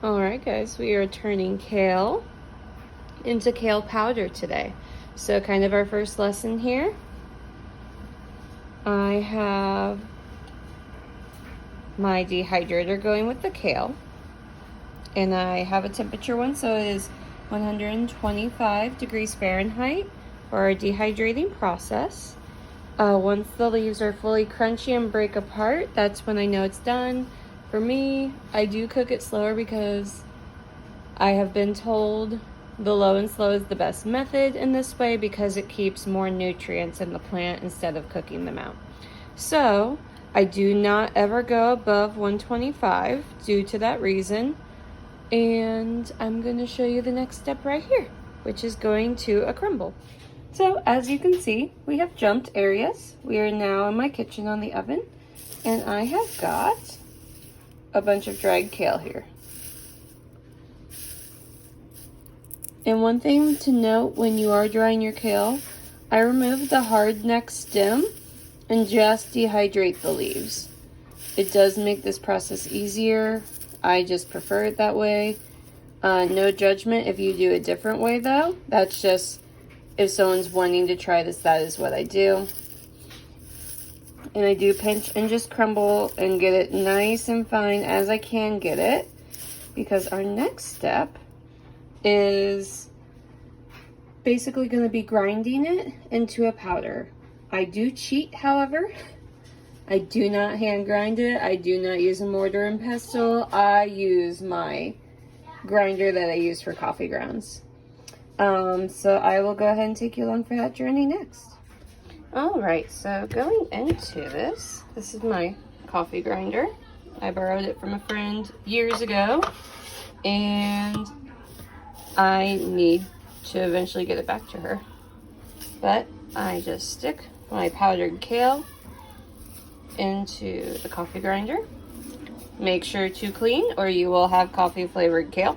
Alright guys, we are turning kale into kale powder today. So kind of our first lesson here. I have my dehydrator going with the kale. And I have a temperature one, so it is 125 degrees Fahrenheit for our dehydrating process. Once the leaves are fully crunchy and break apart, that's when I know it's done. For me, I do cook it slower because I have been told the low and slow is the best method in this way because it keeps more nutrients in the plant instead of cooking them out. So I do not ever go above 125 due to that reason. And I'm going to show you the next step right here, which is going to a crumble. So as you can see, we have jumped areas. We are now in my kitchen on the oven, and I have got a bunch of dried kale here. And one thing to note when you are drying your kale, I removed the hard neck stem and just dehydrate the leaves. It does make this process easier. I just prefer it that way. No judgment if you do a different way though. That's just if someone's wanting to try this, that is what I do. And I do pinch and just crumble and get it nice and fine as I can get it, because our next step is basically going to be grinding it into a powder. I do cheat, however. I do not hand grind it. I do not use a mortar and pestle. I use my grinder that I use for coffee grounds. So I will go ahead and take you along for that journey next. Alright, so going into this is my coffee grinder. I borrowed it from a friend years ago, and I need to eventually get it back to her. But I just stick my powdered kale into the coffee grinder. Make sure to clean or you will have coffee flavored kale.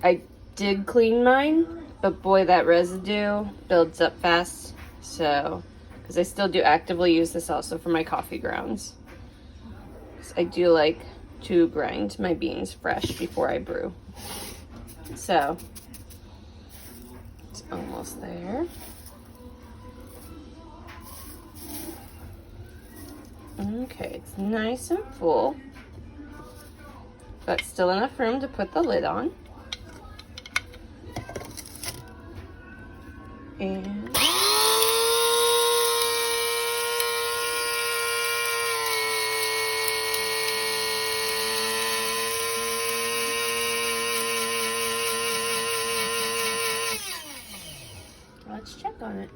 I did clean mine, but boy, that residue builds up fast. So, because I still do actively use this also for my coffee grounds. I do like to grind my beans fresh before I brew. So, it's almost there. Okay, it's nice and full, but still enough room to put the lid on. And let's check on it.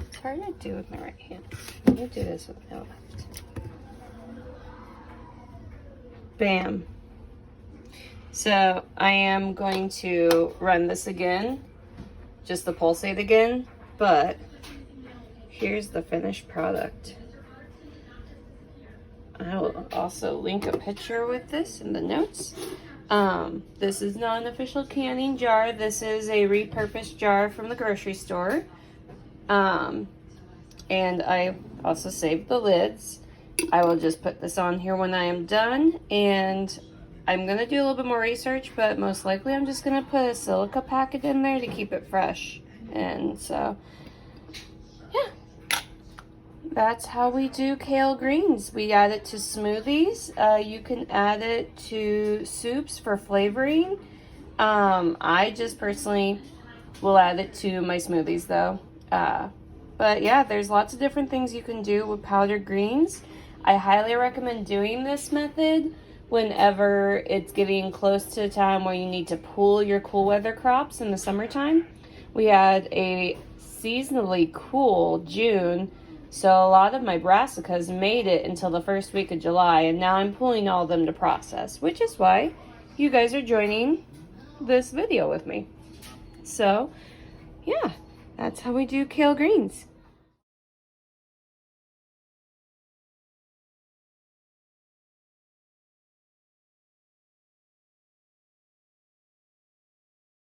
It's hard to do with my right hand. Let me do this with my left. Bam. So I am going to run this again, just to pulsate again, but here's the finished product. I will also link a picture with this in the notes. This is not an official canning jar. This is a repurposed jar from the grocery store. And I also saved the lids. I will just put this on here when I am done, and I'm going to do a little bit more research, but most likely I'm just going to put a silica packet in there to keep it fresh. And so, yeah, that's how we do kale greens. We add it to smoothies. You can add it to soups for flavoring. I just personally will add it to my smoothies though. But yeah, there's lots of different things you can do with powdered greens. I highly recommend doing this method whenever it's getting close to the time where you need to pull your cool weather crops in the summertime. We had a seasonally cool June, so a lot of my brassicas made it until the first week of July, and now I'm pulling all of them to process, which is why you guys are joining this video with me. So yeah, that's how we do kale greens.